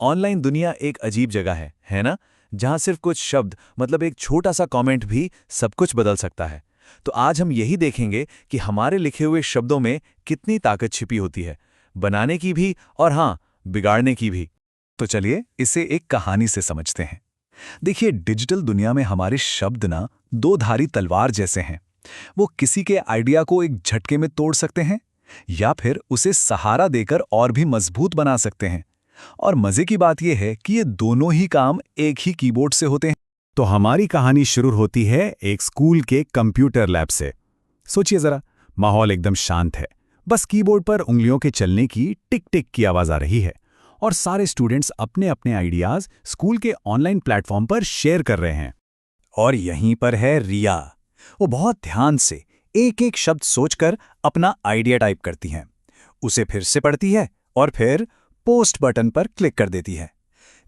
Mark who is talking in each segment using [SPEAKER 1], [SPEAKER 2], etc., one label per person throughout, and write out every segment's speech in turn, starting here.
[SPEAKER 1] Online दुनिया एक अजीब जगह है ना? जहां सिर्फ कुछ शब्द मतलब एक छोटा सा कमेंट भी सब कुछ बदल सकता है। तो आज हम यही देखेंगे कि हमारे लिखे हुए शब्दों में कितनी ताकत छिपी होती है, बनाने की भी और हाँ, बिगाड़ने की भी।
[SPEAKER 2] तो चलिए इसे एक कहानी से समझते हैं। देखिए, डिजिटल दुनिया में हमारे शब्द ना दो धारी तलवार जैसे हैं। वो किसी के आइडिया को एक झटके में तोड़ सकते हैं या फिर उसे सहारा देकर और भी मजबूत बना सकते हैं। और मजे की बात यह है कि ये दोनों ही काम एक ही कीबोर्ड से होते हैं। तो हमारी कहानी शुरू होती है एक स्कूल के कंप्यूटर लैब से। सोचिए जरा, माहौल एकदम शांत है। बस कीबोर्ड पर उंगलियों के चलने की टिक टिक की आवाज आ रही है और सारे स्टूडेंट्स अपने अपने आइडियाज स्कूल के ऑनलाइन प्लेटफॉर्म पर शेयर कर रहे हैं। और यहीं पर है रिया। वो बहुत ध्यान से एक एक शब्द सोचकर अपना आइडिया टाइप करती हैं। उसे फिर से पढ़ती है और फिर पोस्ट बटन पर क्लिक कर देती है।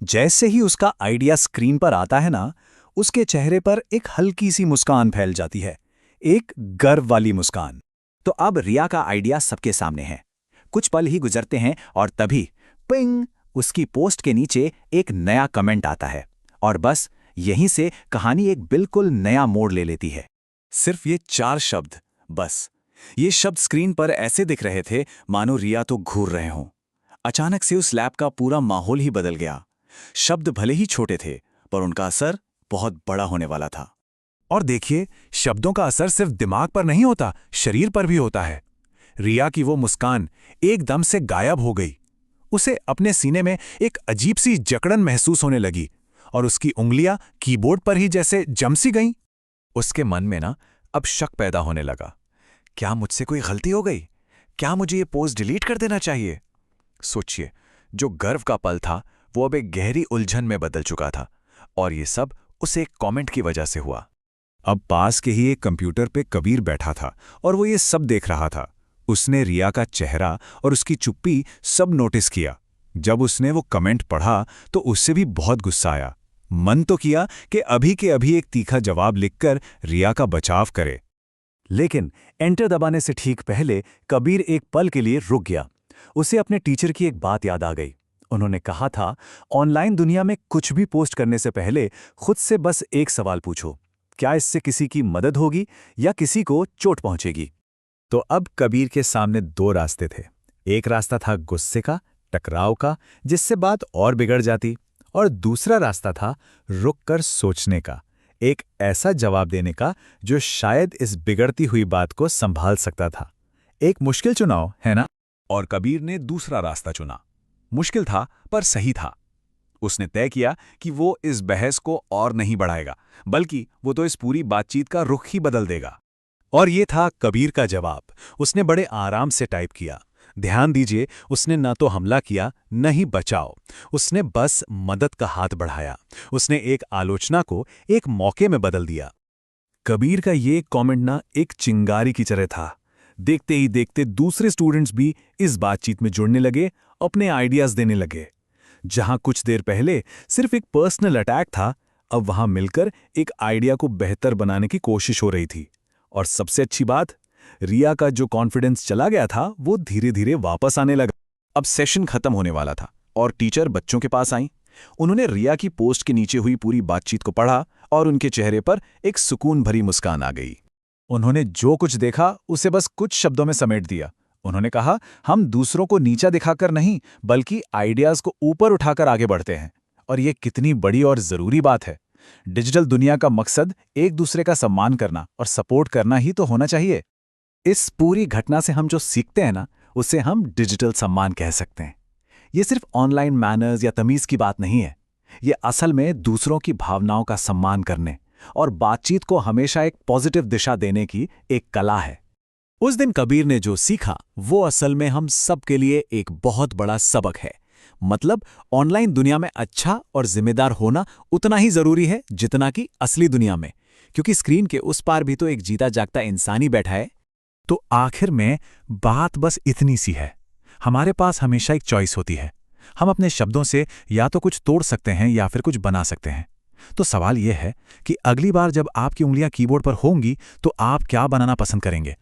[SPEAKER 2] जैसे ही उसका आइडिया स्क्रीन पर आता है ना, उसके चेहरे पर एक हल्की सी मुस्कान फैल जाती है, एक गर्व वाली मुस्कान। तो अब रिया का आइडिया सबके सामने है। कुछ पल ही गुजरते हैं और तभी पिंग, उसकी पोस्ट के नीचे एक नया कमेंट आता है। और बस यहीं से कहानी एक बिल्कुल नया मोड़ ले लेती है। सिर्फ ये 4 शब्द, बस ये शब्द स्क्रीन पर ऐसे दिख रहे थे मानो रिया तो घूर रहे हों। अचानक से उस लैब का पूरा माहौल ही बदल गया। शब्द भले ही छोटे थे, पर उनका असर बहुत बड़ा होने वाला था। और देखिए, शब्दों का असर सिर्फ दिमाग पर नहीं होता, शरीर पर भी होता है। रिया की वो मुस्कान एकदम से गायब हो गई। उसे अपने सीने में एक अजीब सी जकड़न महसूस होने लगी और उसकी उंगलियां कीबोर्ड पर ही जैसे जम सी गईं। उसके मन में ना अब शक पैदा होने लगा। क्या मुझसे कोई गलती हो गई? क्या मुझे ये पोस्ट डिलीट कर देना चाहिए? सोचिए, जो गर्व का पल था वो अब एक गहरी उलझन में बदल चुका था। और ये सब उसे एक कमेंट की वजह से हुआ। अब पास के ही एक कंप्यूटर पे कबीर बैठा था और वो ये सब देख रहा था। उसने रिया का चेहरा और उसकी चुप्पी सब नोटिस किया। जब उसने वो कमेंट पढ़ा तो उससे भी बहुत गुस्सा आया। मन तो किया कि अभी के अभी एक तीखा जवाब लिखकर रिया का बचाव करे, लेकिन एंटर दबाने से ठीक पहले कबीर एक पल के लिए रुक गया। उसे अपने टीचर की एक बात याद आ गई। उन्होंने कहा था, ऑनलाइन दुनिया में कुछ भी पोस्ट करने से पहले खुद से बस एक सवाल पूछो, क्या इससे किसी की मदद होगी या किसी को चोट पहुंचेगी? तो अब कबीर के सामने 2 रास्ते थे। एक रास्ता था गुस्से का, टकराव का, जिससे बात और बिगड़ जाती, और दूसरा रास्ता था रुककर सोचने का, एक ऐसा जवाब देने का जो शायद इस बिगड़ती हुई बात को संभाल सकता था। एक मुश्किल चुनाव, है ना? और कबीर ने दूसरा रास्ता चुना। मुश्किल था पर सही था। उसने तय किया कि वो इस बहस को और नहीं बढ़ाएगा, बल्कि वो तो इस पूरी बातचीत का रुख ही बदल देगा। और ये था कबीर का जवाब। उसने बड़े आराम से टाइप किया। ध्यान दीजिए, उसने न तो हमला किया न ही बचाव। उसने बस मदद का हाथ बढ़ाया। उसने एक आलोचना को एक मौके में बदल दिया। कबीर का ये कमेंट ना एक चिंगारी की तरह था। देखते ही देखते दूसरे स्टूडेंट्स भी इस बातचीत में जुड़ने लगे, अपने आइडियाज देने लगे। जहां कुछ देर पहले सिर्फ एक पर्सनल अटैक था, अब वहां मिलकर एक आइडिया को बेहतर बनाने की कोशिश हो रही थी। और सबसे अच्छी बात, रिया का जो कॉन्फिडेंस चला गया था वो धीरे धीरे वापस आने लगा। अब सेशन खत्म होने वाला था और टीचर बच्चों के पास आई। उन्होंने रिया की पोस्ट के नीचे हुई पूरी बातचीत को पढ़ा और उनके चेहरे पर एक सुकून भरी मुस्कान आ गई। उन्होंने जो कुछ देखा उसे बस कुछ शब्दों में समेट दिया। उन्होंने कहा, हम दूसरों को नीचा दिखाकर नहीं, बल्कि आइडियाज को ऊपर उठाकर आगे बढ़ते हैं। और ये कितनी बड़ी और जरूरी बात है। डिजिटल दुनिया का मकसद एक दूसरे का सम्मान करना और सपोर्ट करना ही तो होना चाहिए। इस पूरी घटना से हम जो सीखते हैं ना, उसे हम डिजिटल सम्मान कह सकते हैं। ये सिर्फ ऑनलाइन मैनर्स या तमीज की बात नहीं है। ये असल में दूसरों की भावनाओं का सम्मान करने और बातचीत को हमेशा एक पॉजिटिव दिशा देने की एक कला है। उस दिन कबीर ने जो सीखा वो असल में हम सब के लिए एक बहुत बड़ा सबक है। मतलब ऑनलाइन दुनिया में अच्छा और जिम्मेदार होना उतना ही जरूरी है जितना कि असली दुनिया में, क्योंकि स्क्रीन के उस पार भी तो एक जीता जागता इंसान ही बैठा है। तो आखिर में बात बस इतनी सी है, हमारे पास हमेशा एक चॉइस होती है। हम अपने शब्दों से या तो कुछ तोड़ सकते हैं या फिर कुछ बना सकते हैं। तो सवाल यह है कि अगली बार जब आपकी उंगलियां कीबोर्ड पर होंगी तो आप क्या बनाना पसंद करेंगे?